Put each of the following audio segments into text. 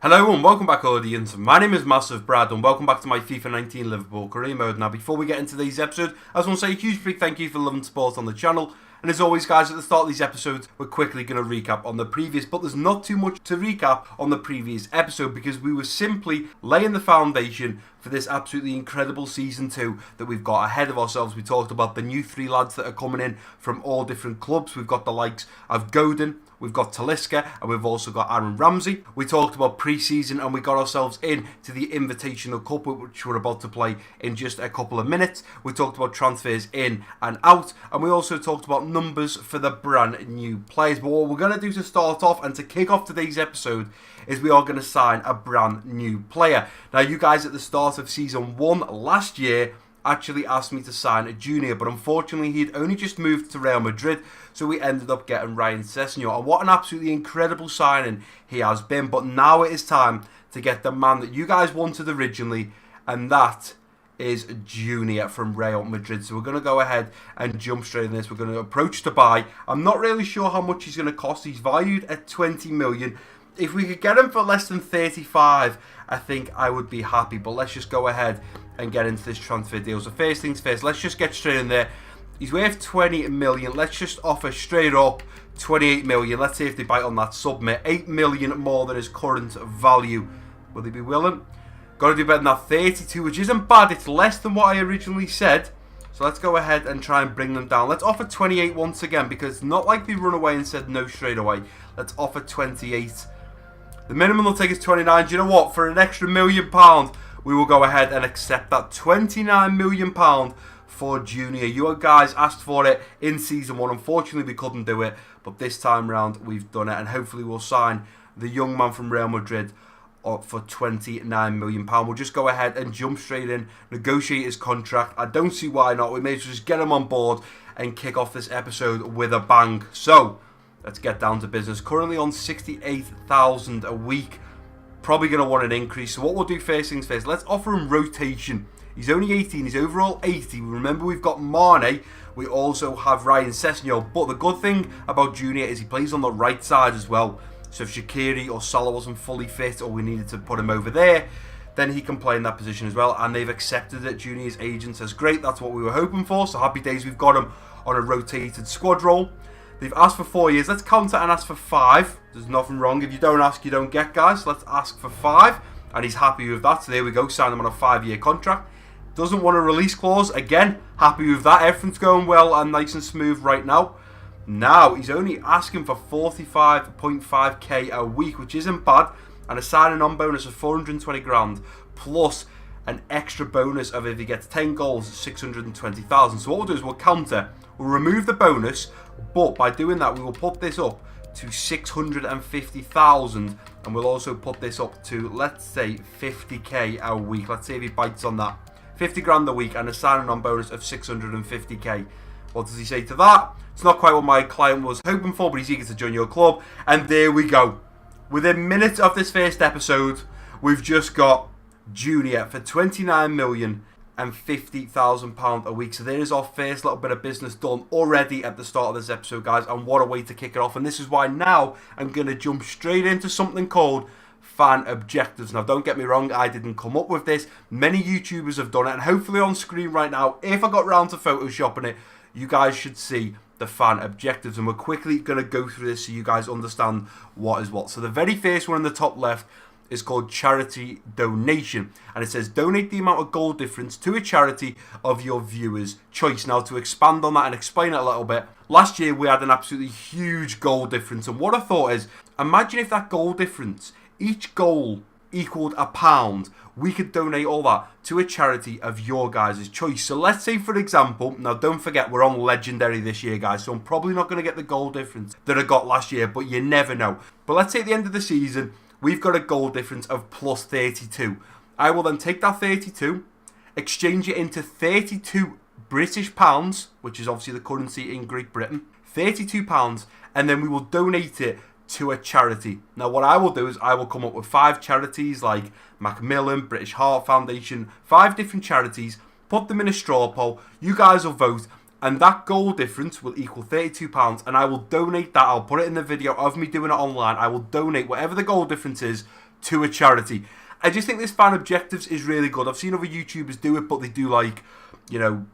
Hello and welcome back, audience. My name is MassiveBrad and welcome back to my FIFA 19 Liverpool career mode. Now, before we get into today's episode, I just want to say a huge big thank you for love and support on the channel. And as always, guys, at the start of these episodes, we're quickly going to recap on the previous, but there's not too much to recap on the previous episode because we were simply laying the foundation for this absolutely incredible Season 2 that we've got ahead of ourselves. We talked about the new 3 lads that are coming in from all different clubs. We've got the likes of Godin, we've got Talisca, and we've also got Aaron Ramsey. We talked about pre-season and we got ourselves into the Invitational Cup, which we're about to play in just a couple of minutes. We talked about transfers in and out, and we also talked about numbers for the brand new players. But what we're going to do to start off and to kick off today's episode is we are going to sign a brand new player. Now, you guys at the start of Season 1 last year actually asked me to sign a junior, but unfortunately he'd only just moved to Real Madrid, so we ended up getting Ryan Sessegnon. And what an absolutely incredible signing he has been. But now it is time to get the man that you guys wanted originally, and that is Junior from Real Madrid. So we're going to go ahead and jump straight in this. We're going to approach to buy. I'm not really sure how much he's going to cost. He's valued at 20 million. If we could get him for less than 35, I think I would be happy. But let's just go ahead and get into this transfer deal. So first things first, let's just get straight in there. He's worth 20 million. Let's just offer straight up 28 million. Let's see if they bite on that submit. 8 million more than his current value. Will they be willing? Got to do better than that. 32, which isn't bad. It's less than what I originally said. So let's go ahead and try and bring them down. Let's offer 28 once again, because it's not like they run away and said no straight away. Let's offer 28. The minimum they'll take is 29. Do you know what? For an extra £1 million, we will go ahead and accept that. £29 million for Junior. You guys asked for it in Season 1. Unfortunately, we couldn't do it, but this time around, we've done it, and hopefully we'll sign the young man from Real Madrid up for £29 million. We'll just go ahead and jump straight in, negotiate his contract. I don't see why not. We may as well just get him on board and kick off this episode with a bang. So let's get down to business. Currently on 68,000 a week. Probably going to want an increase. So what we'll do first things first, let's offer him rotation. He's only 18. He's overall 80. Remember, we've got Mane. We also have Ryan Sessegnon. But the good thing about Junior is he plays on the right side as well. So if Shaqiri or Salah wasn't fully fit or we needed to put him over there, then he can play in that position as well. And they've accepted it. Junior's agent says, great, that's what we were hoping for. So happy days, we've got him on a rotated squad role. They've asked for 4 years. Let's counter and ask for 5. There's nothing wrong. If you don't ask, you don't get, guys. Let's ask for 5. And he's happy with that. So there we go. Sign him on a 5-year contract. Doesn't want a release clause. Again, happy with that. Everything's going well and nice and smooth right now. Now, he's only asking for 45.5k a week, which isn't bad. And a signing on bonus of 420 grand. Plus an extra bonus of, if he gets 10 goals, 620,000. So what we'll do is we'll counter. We'll remove the bonus. But by doing that, we will put this up to 650,000, and we'll also put this up to, let's say, 50k a week. Let's see if he bites on that. 50 grand a week and a signing on bonus of 650k. What does he say to that? It's not quite what my client was hoping for, but he's eager to join your club. And there we go. Within minutes of this first episode, we've just got Junior for 29 million and £50,000 a week. So there is our first little bit of business done already at the start of this episode, guys, and what a way to kick it off. And this is why now I'm going to jump straight into something called fan objectives. Now, don't get me wrong, I didn't come up with this. Many YouTubers have done it, and hopefully on screen right now, if I got round to photoshopping it, you guys should see the fan objectives, and we're quickly going to go through this so you guys understand what is what. So the very first one in the top left is called charity donation, and it says donate the amount of goal difference to a charity of your viewers' choice. Now, to expand on that and explain it a little bit, last year we had an absolutely huge goal difference, and what I thought is, imagine if that goal difference, each goal equaled £1, we could donate all that to a charity of your guys' choice. So let's say, for example, now don't forget we're on legendary this year, guys, so I'm probably not going to get the goal difference that I got last year, but you never know. But let's say at the end of the season we've got a goal difference of plus 32. I will then take that 32, exchange it into 32 British pounds, which is obviously the currency in Great Britain, £32, and then we will donate it to a charity. Now, what I will do is I will come up with 5 charities like Macmillan, British Heart Foundation, 5 different charities, put them in a straw poll, you guys will vote, and that goal difference will equal £32, and I will donate that. I'll put it in the video of me doing it online. I will donate whatever the goal difference is to a charity. I just think this fan objectives is really good. I've seen other YouTubers do it, but they do like, you know,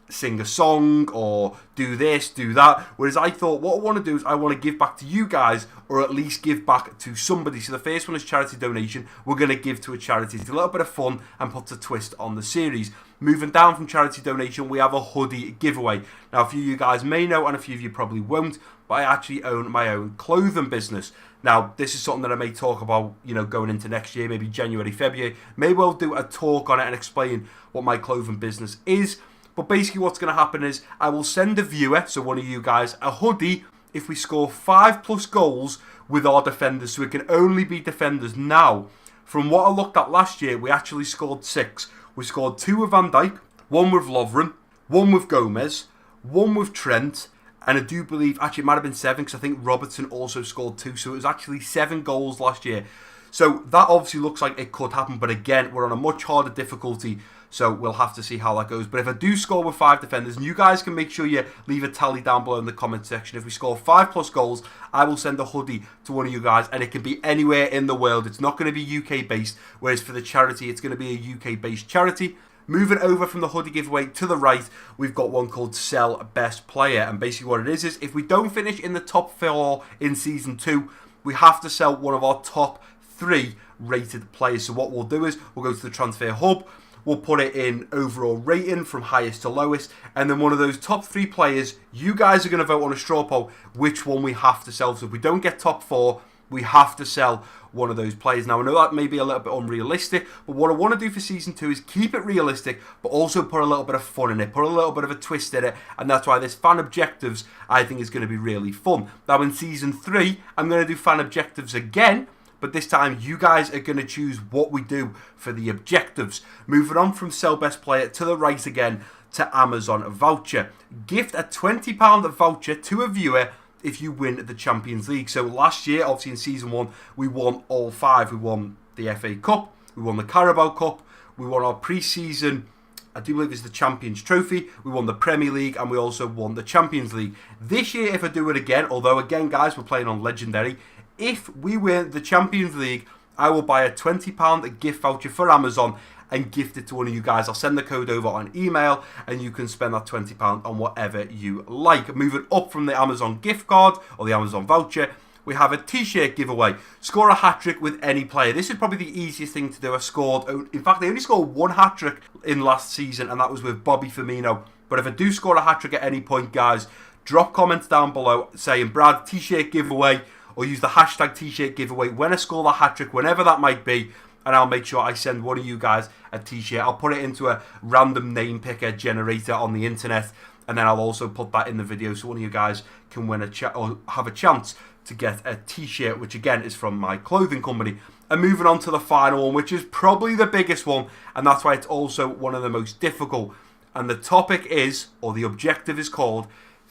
sing a song or do this, do that. Whereas I thought what I want to do is I want to give back to you guys, or at least give back to somebody. So the first one is charity donation. We're going to give to a charity. It's a little bit of fun and puts a twist on the series. Moving down from charity donation, we have a hoodie giveaway. Now, a few of you guys may know, and a few of you probably won't, but I actually own my own clothing business. Now, this is something that I may talk about, you know, going into next year, maybe January, February. Maybe I'll do a talk on it and explain what my clothing business is. But basically what's going to happen is I will send a viewer, so one of you guys, a hoodie if we score 5+ goals with our defenders. So it can only be defenders. Now, from what I looked at last year, we actually scored 6. We scored 2 with Van Dijk, 1 with Lovren, 1 with Gomez, 1 with Trent, and I do believe, actually it might have been 7 because I think Robertson also scored 2. So it was actually 7 goals last year. So that obviously looks like it could happen. But again, we're on a much harder difficulty. So we'll have to see how that goes. But if I do score with 5 defenders, and you guys can make sure you leave a tally down below in the comment section. If we score 5+ goals, I will send a hoodie to one of you guys. And it can be anywhere in the world. It's not going to be UK based. Whereas for the charity, it's going to be a UK based charity. Moving over from the hoodie giveaway to the right, we've got one called Sell Best Player. And basically what it is if we don't finish in the top 4 in Season 2, we have to sell one of our top 3 rated players. So what we'll do is we'll go to the transfer hub. We'll put it in overall rating from highest to lowest. And then one of those top 3 players, you guys are going to vote on a straw poll which one we have to sell. So if we don't get top 4, we have to sell one of those players. Now, I know that may be a little bit unrealistic, but what I want to do for Season 2 is keep it realistic, but also put a little bit of fun in it, put a little bit of a twist in it, and that's why this fan objectives, I think, is going to be really fun. Now, in Season 3, I'm going to do fan objectives again, but this time you guys are going to choose what we do for the objectives. Moving on from Sell Best Player to the right again to Amazon Voucher. Gift a £20 voucher to a viewer if you win the Champions League. So last year, obviously in Season 1, we won all 5. We won the FA Cup, we won the Carabao Cup, we won our pre-season, I do believe it's the Champions Trophy, we won the Premier League, and we also won the Champions League. This year, if I do it again, although again, guys, we're playing on Legendary, if we win the Champions League, I will buy a £20 gift voucher for Amazon and gift it to one of you guys. I'll send the code over on email and you can spend that £20 on whatever you like. Moving up from the Amazon gift card or the Amazon voucher, we have a t-shirt giveaway. Score a hat-trick with any player. This is probably the easiest thing to do. In fact, I only scored 1 hat-trick in last season, and that was with Bobby Firmino. But if I do score a hat-trick at any point, guys, drop comments down below saying, Brad, t-shirt giveaway, or use the hashtag t-shirt giveaway when I score the hat-trick, whenever that might be, and I'll make sure I send one of you guys a t-shirt. I'll put it into a random name picker generator on the internet, and then I'll also put that in the video so one of you guys can win or have a chance to get a t-shirt, which again is from my clothing company. And moving on to the final one, which is probably the biggest one, and that's why it's also one of the most difficult. And the topic is, or the objective is called,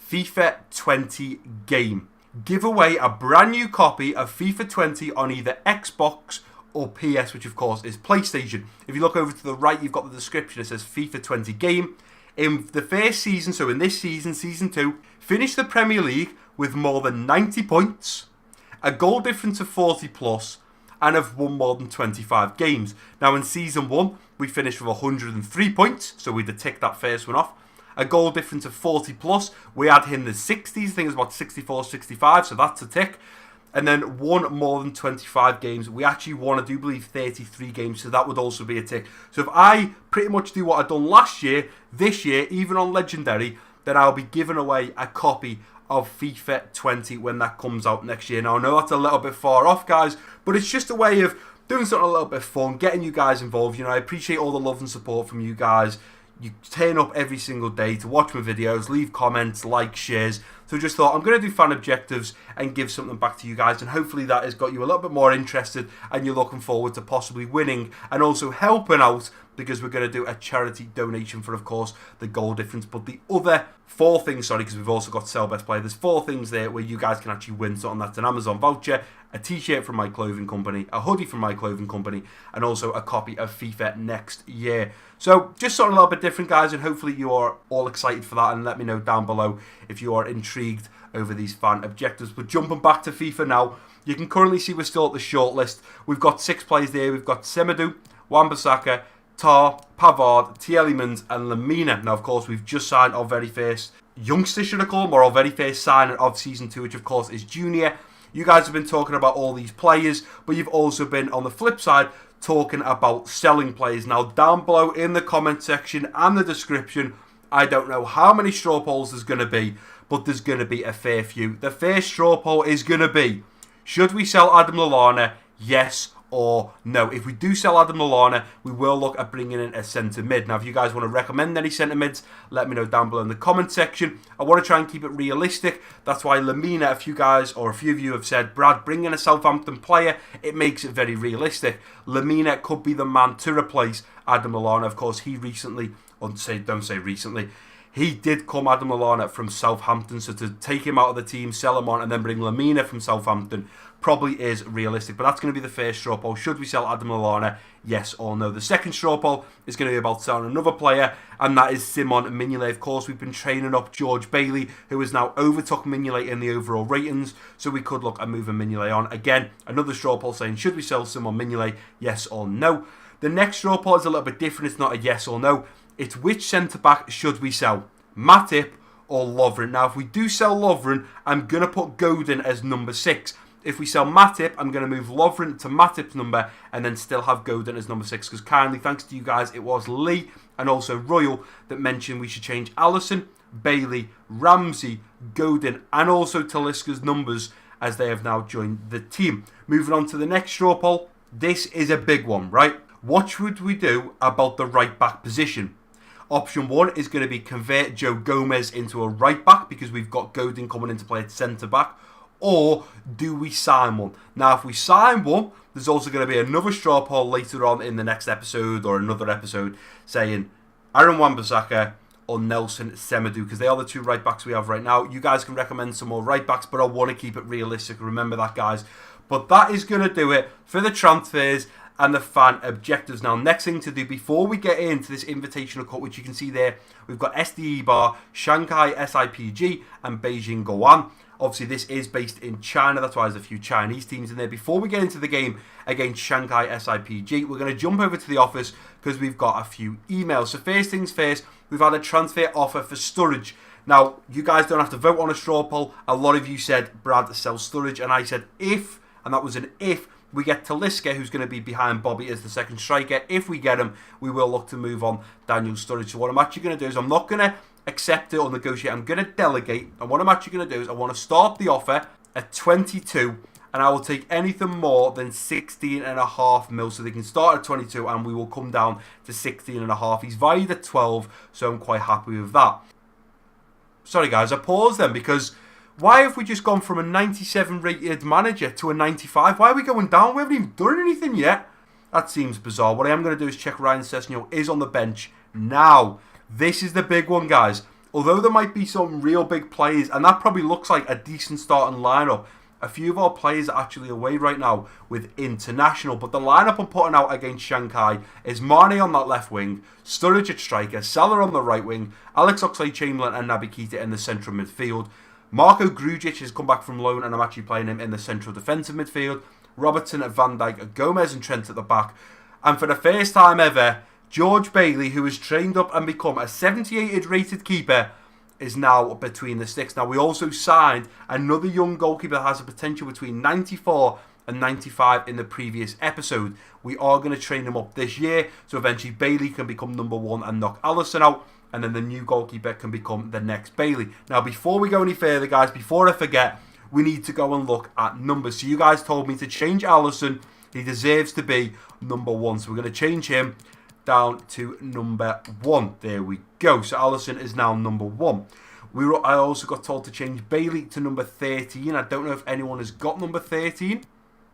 FIFA 20 Game. Give away a brand new copy of FIFA 20 on either Xbox or PS, which of course is PlayStation. If you look over to the right, you've got the description. It says FIFA 20 Game. In the first season, so in this season, Season 2, finish the Premier League with more than 90 points, a goal difference of 40 plus, and have won more than 25 games. Now in Season 1, we finished with 103 points, so we'd have ticked that first one off. A goal difference of 40 plus. We had him in the 60s, I think it was about 64, 65, so that's a tick. And then won more than 25 games. We actually won, I do believe, 33 games, so that would also be a tick. So if I pretty much do what I've done last year, this year, even on Legendary, then I'll be giving away a copy of FIFA 20 when that comes out next year. Now, I know that's a little bit far off, guys, but it's just a way of doing something a little bit fun, getting you guys involved. You know, I appreciate all the love and support from you guys. You turn up every single day to watch my videos, leave comments, like, shares. So just thought I'm going to do fan objectives and give something back to you guys. And hopefully that has got you a little bit more interested and you're looking forward to possibly winning and also helping out, because we're going to do a charity donation for, of course, the goal difference. But the other 4 things, because we've also got Sell Best Player, there's 4 things there where you guys can actually win something. That's an Amazon voucher, a t-shirt from my clothing company, a hoodie from my clothing company, and also a copy of FIFA next year. So just something a little bit different, guys, and hopefully you are all excited for that, and let me know down below if you are intrigued over these fan objectives. But jumping back to FIFA now, you can currently see we're still at the shortlist. We've got 6 players there. We've got Semedo, Wan-Bissaka, Tar, Pavard, Tielemans, and Lemina. Now, of course, we've just signed our very first youngster, should I call him, or our very first signing of Season 2, which, of course, is Junior. You guys have been talking about all these players, but you've also been, on the flip side, talking about selling players. Now, down below in the comment section and the description, I don't know how many straw polls there's going to be, but there's going to be a fair few. The first straw poll is going to be, should we sell Adam Lallana, yes or no? If we do sell Adam Lallana, we will look at bringing in a centre mid. Now, if you guys want to recommend any centre mids, let me know down below in the comment section. I want to try and keep it realistic. That's why Lemina, a few of you have said, Brad, bring in a Southampton player. It makes it very realistic. Lemina could be the man to replace Adam Lallana. Of course, he recently, don't say recently, he did come, Adam Lallana, from Southampton, so to take him out of the team, sell him on, and then bring Lemina from Southampton probably is realistic. But that's going to be the first straw poll. Should we sell Adam Lallana, yes or no? The second straw poll is going to be about selling another player, and that is Simon Mignolet. Of course, we've been training up George Bailey, who has now overtook Mignolet in the overall ratings, so we could look at moving Mignolet on. Again, another straw poll saying, should we sell Simon Mignolet, yes or no? The next straw poll is a little bit different. It's not a yes or no. It's which centre-back should we sell? Matip or Lovren? Now, if we do sell Lovren, I'm going to put Godin as number 6. If we sell Matip, I'm going to move Lovren to Matip's number and then still have Godin as number 6. Because kindly, thanks to you guys, it was Lee and also Royal that mentioned we should change Alisson, Bailey, Ramsey, Godin and also Talisca's numbers as they have now joined the team. Moving on to the next straw poll. This is a big one, right? What should we do about the right back position? Option 1 is going to be convert Joe Gomez into a right back because we've got Godin coming into play at centre back. Or do we sign one? Now, if we sign one, there's also going to be another straw poll later on in the next episode or another episode saying Aaron Wan-Bissaka or Nelson Semedo, because they are the 2 right backs we have right now. You guys can recommend some more right backs, but I want to keep it realistic. Remember that, guys. But that is going to do it for the transfers and the fan objectives. Now, next thing to do before we get into this invitational cut, which you can see there, we've got SDE Bar, Shanghai SIPG, and Beijing Guoan. Obviously, this is based in China. That's why there's a few Chinese teams in there. Before we get into the game against Shanghai SIPG, we're going to jump over to the office because we've got a few emails. So first things first, we've had a transfer offer for Sturridge. Now, you guys don't have to vote on a straw poll. A lot of you said, Brad, sell Sturridge. And I said, if, and that was an if, we get Talisca, who's going to be behind Bobby as the second striker. If we get him, we will look to move on Daniel Sturridge. So what I'm actually going to do is I'm not going to accept it or negotiate. I'm going to delegate. And what I'm actually going to do is I want to start the offer at 22. And I will take anything more than 16.5 mil. So they can start at 22 and we will come down to 16.5. He's valued at 12. So I'm quite happy with that. Sorry guys, I paused then because why have we just gone from a 97 rated manager to a 95? Why are we going down? We haven't even done anything yet. That seems bizarre. What I am going to do is check Ryan Sessegnon is on the bench. Now, this is the big one, guys. Although there might be some real big players, and that probably looks like a decent starting lineup, a few of our players are actually away right now with international. But the lineup I'm putting out against Shanghai is Mane on that left wing, Sturridge at striker, Salah on the right wing, Alex Oxlade-Chamberlain and Naby Keita in the central midfield. Marco Grujic has come back from loan and I'm actually playing him in the central defensive midfield. Robertson at Van Dijk, Gomez and Trent at the back. And for the first time ever, George Bailey, who has trained up and become a 78 rated keeper, is now between the sticks. Now, we also signed another young goalkeeper that has a potential between 94 and 95 in the previous episode. We are going to train him up this year, so eventually Bailey can become number 1 and knock Alisson out, and then the new goalkeeper can become the next Bailey. Now, before we go any further, guys, before I forget, we need to go and look at numbers. So you guys told me to change Alisson. He deserves to be number 1, so we're going to change him down to number 1. There we go. So Alisson is now number 1. I also got told to change Bailey to number 13. I don't know if anyone has got number 13.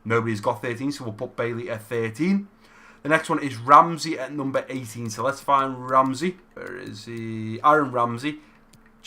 Nobody's got 13, so we'll put Bailey at 13. The next one is Ramsey at number 18. So let's find Ramsey. Where is he? Aaron Ramsey.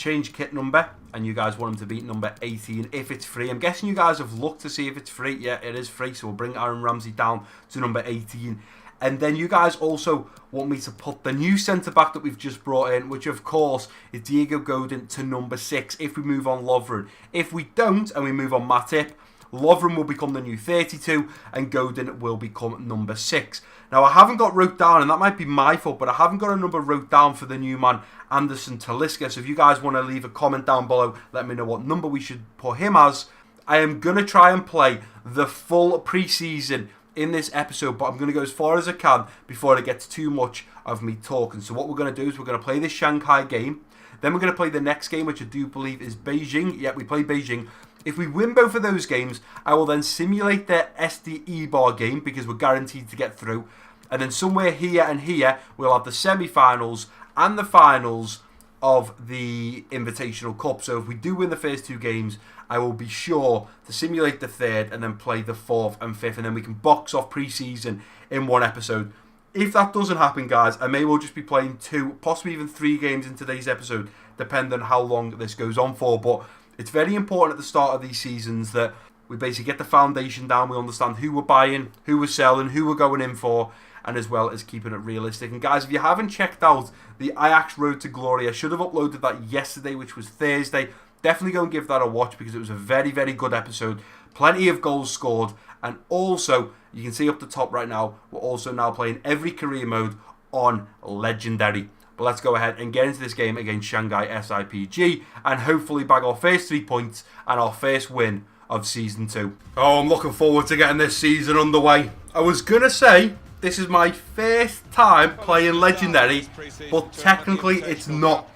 change kit number, and you guys want him to be number 18 if it's free. I'm guessing you guys have looked to see if it's free. Yeah, it is free, so we'll bring Aaron Ramsey down to number 18. And then you guys also want me to put the new centre-back that we've just brought in, which of course is Diego Godin, to number 6 if we move on Lovren. If we don't and we move on Matip, Lovren will become the new 32 and Godin will become number 6. Now, I haven't got wrote down, and that might be my fault, but I haven't got a number wrote down for the new man, Anderson Talisca. So if you guys want to leave a comment down below, let me know what number we should put him as. I am going to try and play the full pre-season in this episode, but I'm going to go as far as I can before it gets too much of me talking. So what we're going to do is we're going to play this Shanghai game. Then we're going to play the next game, which I do believe is Beijing. Yeah, we play Beijing. If we win both of those games, I will then simulate the SDE bar game because we're guaranteed to get through. And then somewhere here and here, we'll have the semi-finals and the finals of the Invitational Cup. So if we do win the first 2 games, I will be sure to simulate the third and then play the 4th and 5th. And then we can box off pre-season in one episode. If that doesn't happen, guys, I may well just be playing 2, possibly even 3 games in today's episode, depending on how long this goes on for. But it's very important at the start of these seasons that we basically get the foundation down. We understand who we're buying, who we're selling, who we're going in for, and as well as keeping it realistic. And guys, if you haven't checked out the Ajax Road to Glory, I should have uploaded that yesterday, which was Thursday. Definitely go and give that a watch because it was a very, very good episode. Plenty of goals scored. And also, you can see up the top right now, we're also now playing every career mode on Legendary. But let's go ahead and get into this game against Shanghai SIPG and hopefully bag our first 3 points and our first win of Season 2. Oh, I'm looking forward to getting this season underway. I was going to say this is my first time playing Legendary, but technically it's not.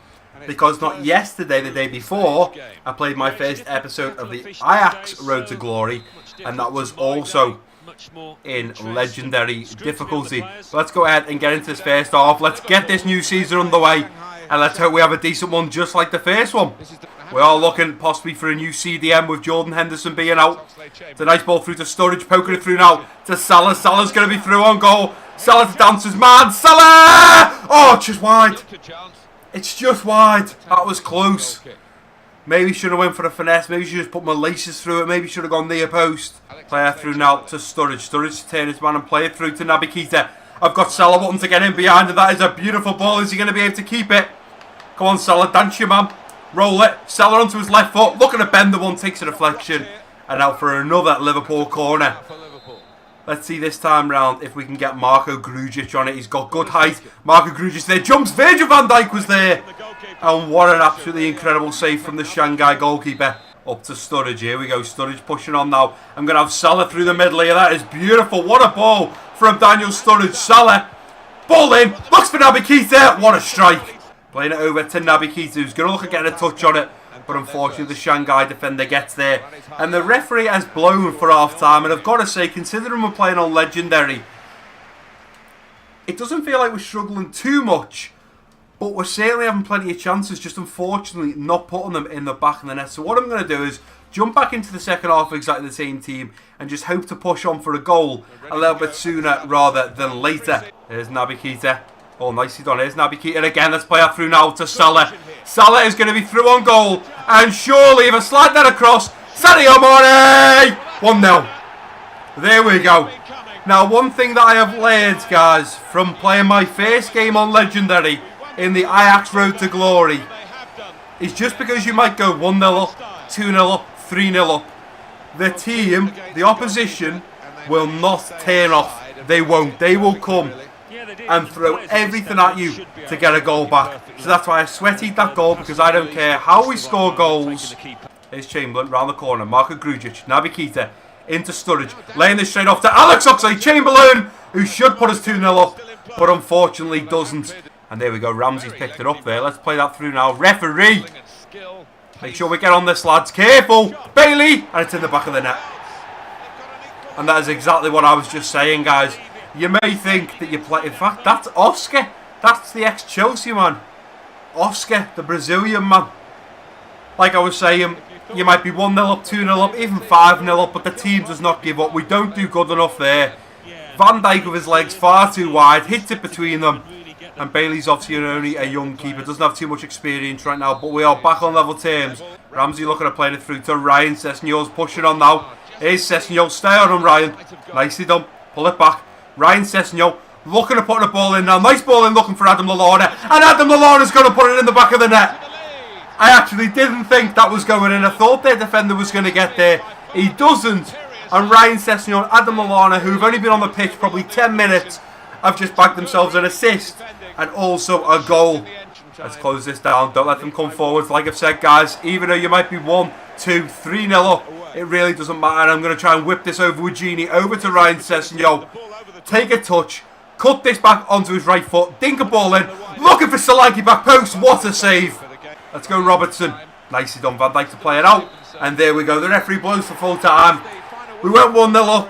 Because not yesterday, the day before, I played my first episode of the Ajax Road to Glory, and that was also in Legendary difficulty. So let's go ahead and get into this first half. Let's get this new season underway, and let's hope we have a decent one just like the first one. We are looking possibly for a new CDM with Jordan Henderson being out. It's a nice ball through to Sturridge, poking it through now to Salah. Salah's going to be through on goal. Salah to Dancer's man. Salah! Oh, just wide. It's just wide. That was close. Maybe should have went for a finesse. Maybe should have just put my laces through it. Maybe should have gone near post. Player through now to Sturridge. Sturridge to turn his man and play it through to Naby Keita. I've got Salah wanting to get in behind, and that is a beautiful ball. Is he going to be able to keep it? Come on, Salah. Dance your man. Roll it. Salah onto his left foot. Looking to bend the one. Takes a deflection. And out for another Liverpool corner. Let's see this time round if we can get Marco Grujic on it. He's got good height. Marco Grujic there. Jumps. Virgil van Dijk was there. And what an absolutely incredible save from the Shanghai goalkeeper. Up to Sturridge. Here we go. Sturridge pushing on now. I'm going to have Salah through the middle here. That is beautiful. What a ball from Daniel Sturridge. Salah. Ball in. Looks for Naby Keita. What a strike. Playing it over to Naby Keita, who's going to look at getting a touch on it. But unfortunately, the Shanghai defender gets there. And the referee has blown for half-time. And I've got to say, considering we're playing on Legendary, it doesn't feel like we're struggling too much. But we're certainly having plenty of chances, just unfortunately not putting them in the back of the net. So what I'm going to do is jump back into the second half of exactly the same team and just hope to push on for a goal a little bit sooner rather than later. There's Naby Keita. Oh, nicely done. Here's Naby Keita again. Let's play that through now to Salah. Salah is going to be through on goal. And surely, if I slide that across, Sadio Mane! 1-0. There we go. Now, one thing that I have learned, guys, from playing my first game on Legendary in the Ajax Road to Glory, is just because you might go 1-0 up, 2-0 up, 3-0 up, the team, the opposition, will not turn off. They won't. They will come and throw everything at you to get a goal back. So that's why I sweated that goal, because I don't care how we score goals. Here's Chamberlain round the corner. Marco Grujic, Naby Keita into Sturridge, laying this straight off to Alex Oxlade-Chamberlain, who should put us 2-0 up, but unfortunately doesn't. And there we go. Ramsey's picked it up there. Let's play that through now. Referee, make sure we get on this, lads. Careful, Bailey, and it's in the back of the net. And that is exactly what I was just saying, guys. You may think that you play... In fact, that's Oscar. That's the ex-Chelsea man. Oscar, the Brazilian man. Like I was saying, you might be 1-0 up, 2-0 up, even 5-0 up, but the team does not give up. We don't do good enough there. Van Dijk with his legs far too wide, hits it between them, And Bailey's obviously only a young keeper, doesn't have too much experience right now, but we are back on level terms. Ramsey looking at playing it through to Ryan. Sessegnol's pushing on now. Here's Sessegnol, stay on him, Ryan. Nicely done, pull it back. Ryan Sessegnol looking at putting a ball in now. Nice ball in, looking for Adam Lallana. And Adam Lallana's going to put it in the back of the net. I actually didn't think that was going in. I thought their defender was going to get there. He doesn't. And Ryan Sessegnol and Adam Lallana, who've only been on the pitch probably 10 minutes, have just bagged themselves an assist and also a goal. Let's close this down. Don't let them come forward. Like I've said, guys, even though you might be 1, 2, 3-0 up, it really doesn't matter. And I'm going to try and whip this over with Genie, over to Ryan Sessegnol. Take a touch. Cut this back onto his right foot. Dink a ball in. Looking for Solanke back post. What a save. Let's go, Robertson. Nicely done, Van Dijk to play it out. And there we go. The referee blows for full time. We went 1-0 up.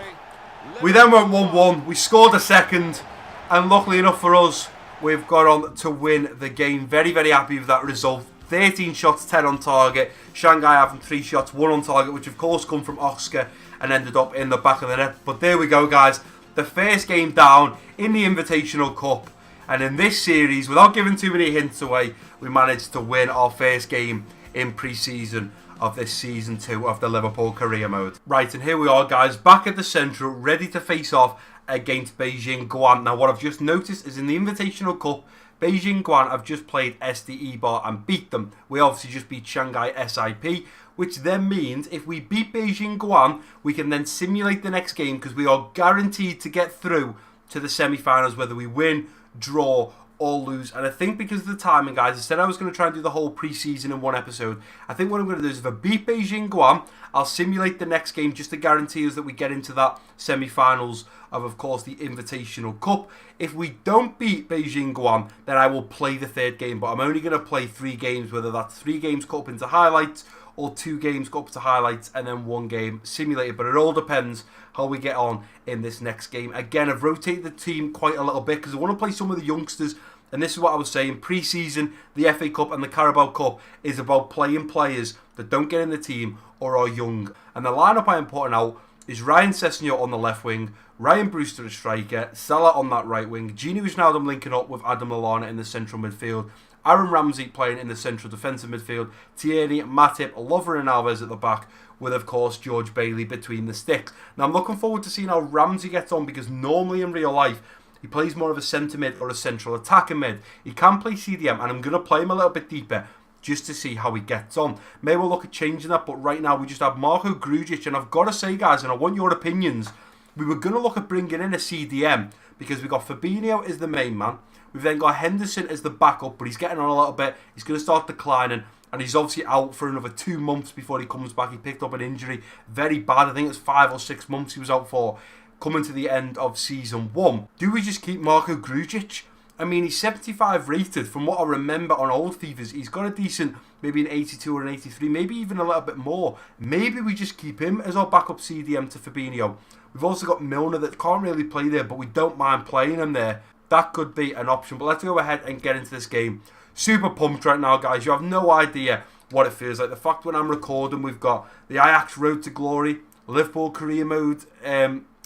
We then went 1-1. We scored a second. And luckily enough for us, we've got on to win the game. Very, very happy with that result. 13 shots, 10 on target. Shanghai having 3 shots, 1 on target, which of course come from Oscar and ended up in the back of the net. But there we go, guys. The first game down in the Invitational Cup. And in this series, without giving too many hints away, we managed to win our first game in pre-season of this Season 2 of the Liverpool Career Mode. Right, and here we are, guys, back at the Central, ready to face off against Beijing Guan. Now, what I've just noticed is in the Invitational Cup, Beijing Guan have just played SD Bar and beat them. We obviously just beat Shanghai SIP, which then means if we beat Beijing Guan, we can then simulate the next game because we are guaranteed to get through to the semi-finals, whether we win, draw, or lose. And I think because of the timing, guys, I said I was going to try and do the whole pre-season in one episode. I think what I'm going to do is if I beat Beijing Guan, I'll simulate the next game just to guarantee us that we get into that semi-finals of course, the Invitational Cup. If we don't beat Beijing Guan, then I will play the third game. But I'm only going to play 3 games, whether that's 3 games cut up into highlights or 2 games cut up to highlights and then 1 game simulated. But it all depends how we get on in this next game. Again, I've rotated the team quite a little bit because I want to play some of the youngsters. And this is what I was saying, pre-season, the FA Cup and the Carabao Cup is about playing players that don't get in the team or are young. And the lineup I am putting out is Ryan Sessegnol on the left wing, Ryan Brewster as striker, Salah on that right wing, Gini Wijnaldum linking up with Adam Lallana in the central midfield, Aaron Ramsey playing in the central defensive midfield, Tierney, Matip, Lovren and Alves at the back, with of course George Bailey between the sticks. Now I'm looking forward to seeing how Ramsey gets on because normally in real life he plays more of a centre mid or a central attacking mid. He can play CDM and I'm going to play him a little bit deeper just to see how he gets on. Maybe we'll look at changing that, but right now we just have Marko Grujic, and I've got to say, guys, and I want your opinions, we were going to look at bringing in a CDM because we got Fabinho as the main man. We've then got Henderson as the backup, but he's getting on a little bit. He's going to start declining, and he's obviously out for another 2 months before he comes back. He picked up an injury, very bad. I think it's 5 or 6 months he was out for, coming to the end of Season 1. Do we just keep Marko Grujic? I mean, he's 75 rated. From what I remember on old Fifas, he's got a decent, maybe an 82 or an 83, maybe even a little bit more. Maybe we just keep him as our backup CDM to Fabinho. We've also got Milner that can't really play there, but we don't mind playing him there. That could be an option. But let's go ahead and get into this game. Super pumped right now, guys. You have no idea what it feels like. The fact when I'm recording, we've got the Ajax Road to Glory, Liverpool Career Mode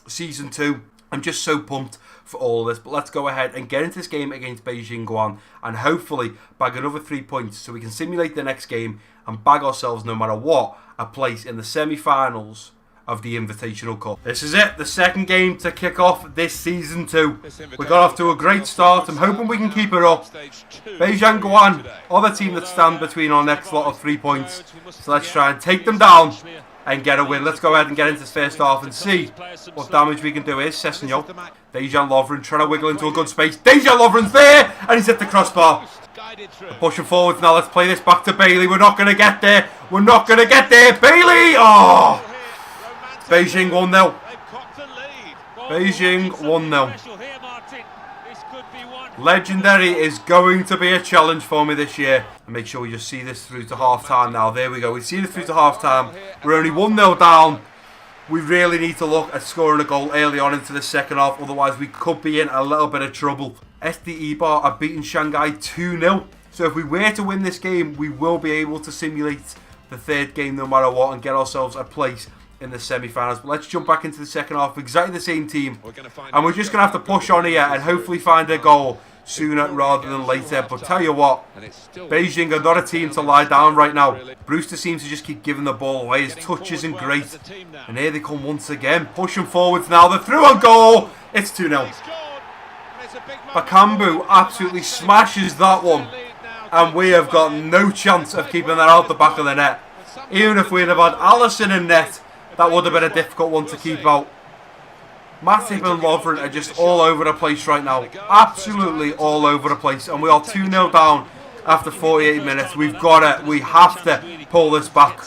Season 2. I'm just so pumped for all this. But let's go ahead and get into this game against Beijing Guan and hopefully bag another 3 points so we can simulate the next game and bag ourselves, no matter what, a place in the semi-finals of the Invitational Cup. This is it, the second game to kick off this Season 2. We got off to a great start. I'm hoping we can keep it up. Beijing Guan are the team that stand between our next lot of 3 points. So let's try and take them down and get a win. Let's go ahead and get into this first half and see what damage we can do. Here's Sessegnol. Dejan Lovren trying to wiggle into a good space. Dejan Lovren's there and he's hit the crossbar. We're pushing forwards now. Let's play this back to Bailey. We're not going to get there. We're not going to get there. Bailey! Oh! Beijing 1-0. Beijing 1-0. Legendary is going to be a challenge for me this year. And make sure we just see this through to half-time now. There we go. We've seen it through to half-time. We're only 1-0 down. We really need to look at scoring a goal early on into the second half. Otherwise, we could be in a little bit of trouble. SD Bar are beating Shanghai 2-0. So if we were to win this game, we will be able to simulate the third game no matter what and get ourselves a place in the semi-finals. But let's jump back into the second half. Exactly the same team. And we're just going to have to push on here and hopefully find a goal sooner rather than later. But tell you what, Beijing are not a team to lie down right now. Brewster seems to just keep giving the ball away. His touch isn't great. And here they come once again. Pushing forwards now. They're through on goal. It's 2-0. Bakambu absolutely smashes that one. And we have got no chance of keeping that out the back of the net. Even if we'd have had Alisson in net, that would have been a difficult one to keep out. Matip and Lovren are just all over the place right now. Absolutely all over the place. And we are 2-0 down after 48 minutes. We have to pull this back.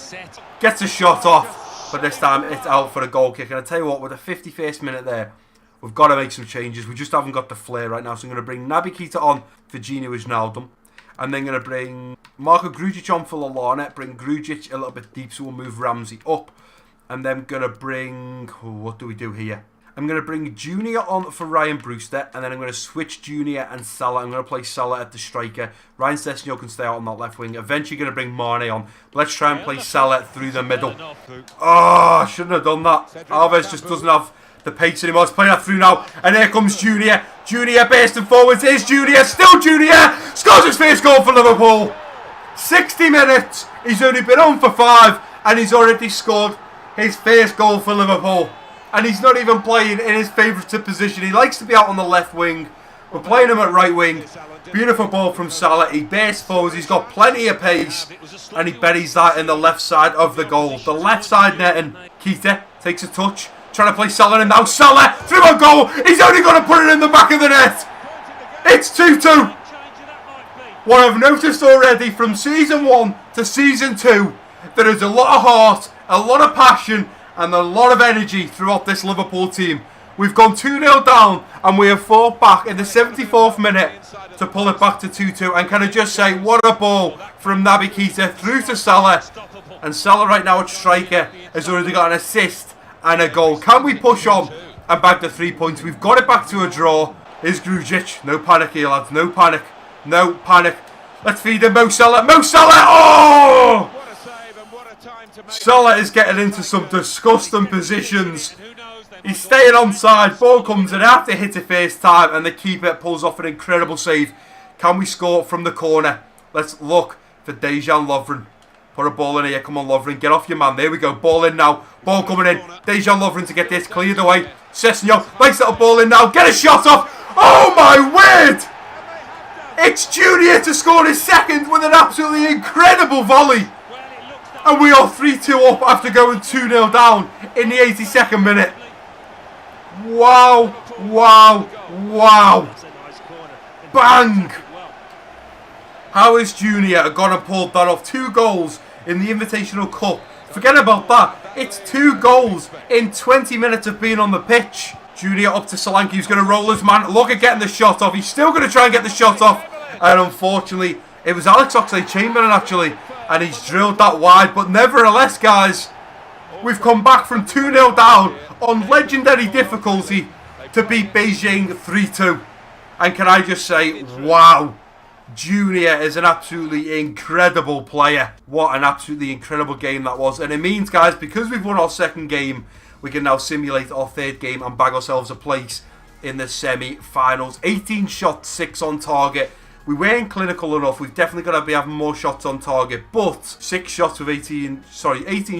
Gets a shot off, but this time it's out for a goal kick. And I tell you what, with the 51st minute there, we've got to make some changes. We just haven't got the flair right now. So I'm going to bring Naby Keita on for Gino Wijnaldum. And then going to bring Marko Grujic on for Lallana. Bring Grujic a little bit deep, so we'll move Ramsey up. And then going to bring... what do we do here? I'm going to bring Junior on for Ryan Brewster. And then I'm going to switch Junior and Salah. I'm going to play Salah at the striker. Ryan Sessegnon can stay out on that left wing. Eventually going to bring Mane on. But let's try and play Salah through the middle. Oh, I shouldn't have done that. Alves just doesn't have the pace anymore. Let's play that through now. And here comes Junior. Junior bursting forwards. Here's Junior. Still Junior. Scores his first goal for Liverpool. 60 minutes. He's only been on for 5. And he's already scored his first goal for Liverpool. And he's not even playing in his favourite position. He likes to be out on the left wing. We're playing him at right wing. Beautiful ball from Salah. He bursts forwards. He's got plenty of pace. And he buries that in the left side of the goal. The left side netting. Keita takes a touch. Trying to play Salah, and now Salah through a goal. He's only going to put it in the back of the net. It's 2-2. What I've noticed already from season 1 to season 2, there is a lot of heart, a lot of passion, and a lot of energy throughout this Liverpool team. We've gone 2-0 down, and we have fought back in the 74th minute to pull it back to 2-2. And can I just say, what a ball from Naby Keita through to Salah. And Salah right now at striker has already got an assist and a goal. Can we push on and bag the 3 points? We've got it back to a draw. Here's Grujic. No panic here, lads. No panic. No panic. Let's feed him. Mo Salah. Mo Salah. Oh! Salah is getting into some disgusting positions. He's staying onside. Ball comes in after hit it first time, and the keeper pulls off an incredible save. Can we score from the corner? Let's look for Dejan Lovren. Put a ball in here. Come on, Lovren. Get off your man. There we go. Ball in now. Ball coming in. Dejan Lovren to get this cleared away. Sessegnon likes that ball in now. Get a shot off. Oh, my word. It's Junior to score his second with an absolutely incredible volley. And we are 3-2 up after going 2-0 down in the 82nd minute. Wow. Wow. Wow. Bang. How is Junior gone and pulled that off? 2 goals in the Invitational Cup. Forget about that. It's 2 goals in 20 minutes of being on the pitch. Junior up to Solanke, who's going to roll his man. Look at getting the shot off. He's still going to try and get the shot off. And unfortunately, it was Alex Oxlade-Chamberlain actually. And he's drilled that wide. But nevertheless, guys, we've come back from 2-0 down on legendary difficulty to beat Beijing 3-2. And can I just say, wow. Junior is an absolutely incredible player. What an absolutely incredible game that was. And it means, guys, because we've won our second game, we can now simulate our third game and bag ourselves a place in the semi-finals. 18 shots, 6 on target. We weren't clinical enough. We've definitely got to be having more shots on target. But 18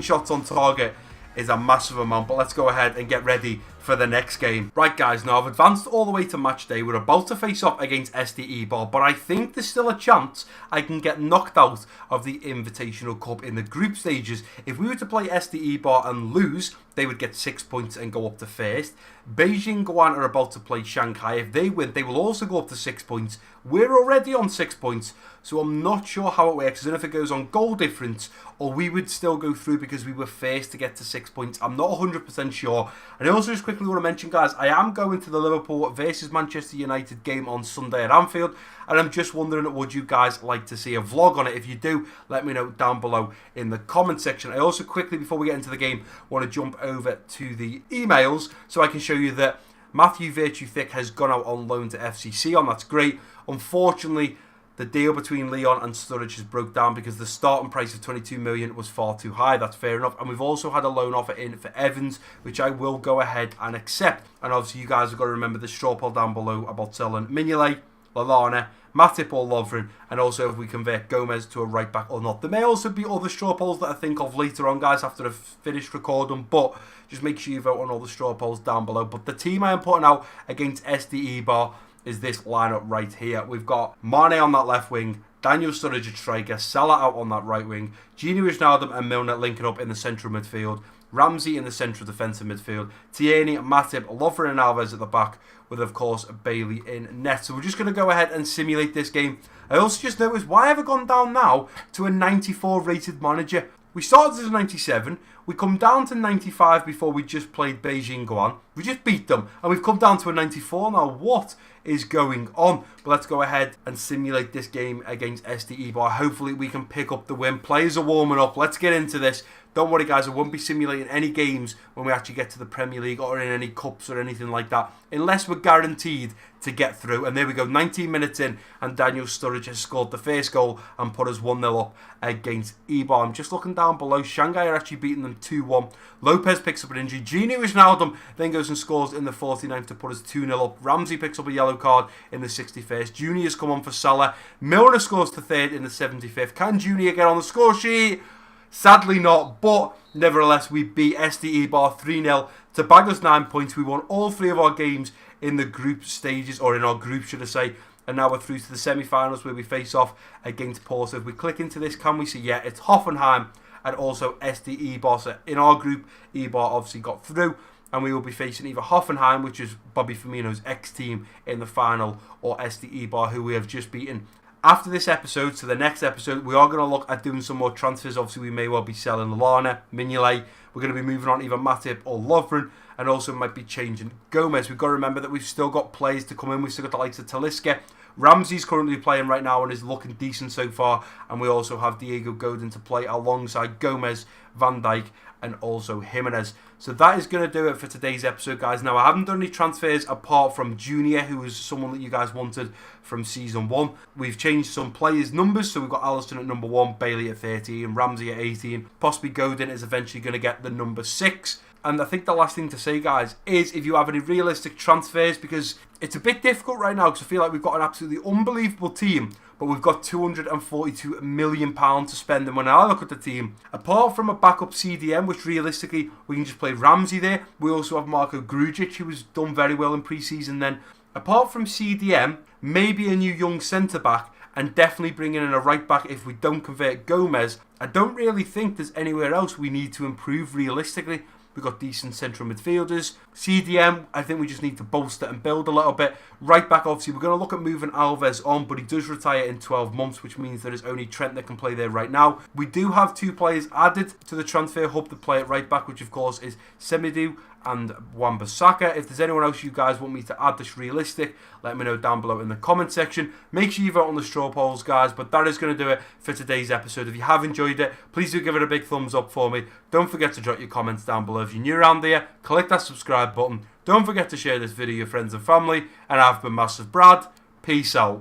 shots on target is a massive amount. But let's go ahead and get ready for the next game. Right, guys, now I've advanced all the way to match day. We're about to face off against SD Eibar, but I think there's still a chance I can get knocked out of the Invitational Cup in the group stages. If we were to play SD Eibar and lose, they would get 6 points and go up to first. Beijing Guan are about to play Shanghai. If they win, they will also go up to 6 points. We're already on 6 points, so I'm not sure how it works. I don't know if it goes on goal difference or we would still go through because we were first to get to 6 points. I'm not 100% sure. And I also just quickly want to mention, guys, I am going to the Liverpool versus Manchester United game on Sunday at Anfield, and I'm just wondering, would you guys like to see a vlog on it? If you do, let me know down below in the comment section. I also quickly, before we get into the game, want to jump over to the emails so I can show you that Matthew Virtue Thick has gone out on loan to FCC. That's great. Unfortunately, the deal between Leon and Sturridge has broke down because the starting price of 22 million was far too high. That's fair enough. And we've also had a loan offer in for Evans, which I will go ahead and accept. And obviously you guys have got to remember the straw poll down below about selling Mignolet, Lallana, Matip or Lovren, and also if we convert Gomez to a right back or not. There may also be other straw polls that I think of later on, guys, after I've finished recording, but just make sure you vote on all the straw polls down below. But the team I am putting out against SD Eibar is this lineup right here. We've got Mane on that left wing, Daniel Sturridge at striker, Salah out on that right wing, Gini Wijnaldum and Milner linking up in the central midfield, Ramsey in the central defensive midfield, Tierney, Matip, Lovren and Alves at the back, with of course Bailey in net. So we're just going to go ahead and simulate this game. I also just noticed, why have I gone down now to a 94 rated manager? We started as a 97, we come down to 95 before we just played Beijing Guan. We just beat them, and we've come down to a 94 now. What is going on? But let's go ahead and simulate this game against SD Eibar. Hopefully we can pick up the win. Players are warming up. Let's get into this. Don't worry, guys, I won't be simulating any games when we actually get to the Premier League or in any cups or anything like that, unless we're guaranteed to get through. And there we go, 19 minutes in, and Daniel Sturridge has scored the first goal and put us 1-0 up against Eibar. I'm just looking down below. Shanghai are actually beating them 2-1. Lopez picks up an injury. Gini Wijnaldum then goes and scores in the 49th to put us 2-0 up. Ramsey picks up a yellow card in the 61st. Junior's come on for Salah. Milner scores to third in the 75th. Can Junior get on the score sheet? Sadly not, but nevertheless we beat SD Eibar 3-0 to bag us 9 points. We won all 3 of our games in the group stages, or in our group should I say, and now we're through to the semi-finals where we face off against Porto. If we click into this, can we see, yeah, it's Hoffenheim and also SD Eibar. So in our group, Eibar obviously got through, and we will be facing either Hoffenheim, which is Bobby Firmino's ex-team, in the final, or SD Eibar, who we have just beaten. After this episode, so the next episode, we are going to look at doing some more transfers. Obviously, we may well be selling Lallana, Mignolet. We're going to be moving on either Matip or Lovren, and also might be changing Gomez. We've got to remember that we've still got players to come in. We've still got the likes of Talisca. Ramsey's currently playing right now and is looking decent so far. And we also have Diego Godin to play alongside Gomez, Van Dijk, and also Jimenez. So that is going to do it for today's episode, guys. Now, I haven't done any transfers apart from Junior, who was someone that you guys wanted from Season 1. We've changed some players' numbers, so we've got Alisson at number 1, Bailey at 13, Ramsey at 18. Possibly Godin is eventually going to get the number 6. And I think the last thing to say, guys, is if you have any realistic transfers, because it's a bit difficult right now because I feel like we've got an absolutely unbelievable team, but we've got £242 million to spend. And when I look at the team, apart from a backup CDM, which realistically we can just play Ramsey there, we also have Marko Grujic, who has done very well in pre-season. Then, apart from CDM, maybe a new young centre-back, and definitely bringing in a right-back if we don't convert Gomez. I don't really think there's anywhere else we need to improve realistically. We've got decent central midfielders. CDM, I think we just need to bolster and build a little bit. Right back, obviously, we're going to look at moving Alves on, but he does retire in 12 months, which means there is only Trent that can play there right now. We do have 2 players added to the transfer hub to play at right back, which of course is Semedo and Wan-Bissaka. If there's anyone else you guys want me to add that's realistic, let me know down below in the comment section. Make sure you vote on the straw polls, guys, but that is going to do it for today's episode. If you have enjoyed it, please do give it a big thumbs up for me. Don't forget to drop your comments down below. If you're new around there, click that subscribe button. Don't forget to share this video with your friends and family, and I've been Massive Brad. Peace out.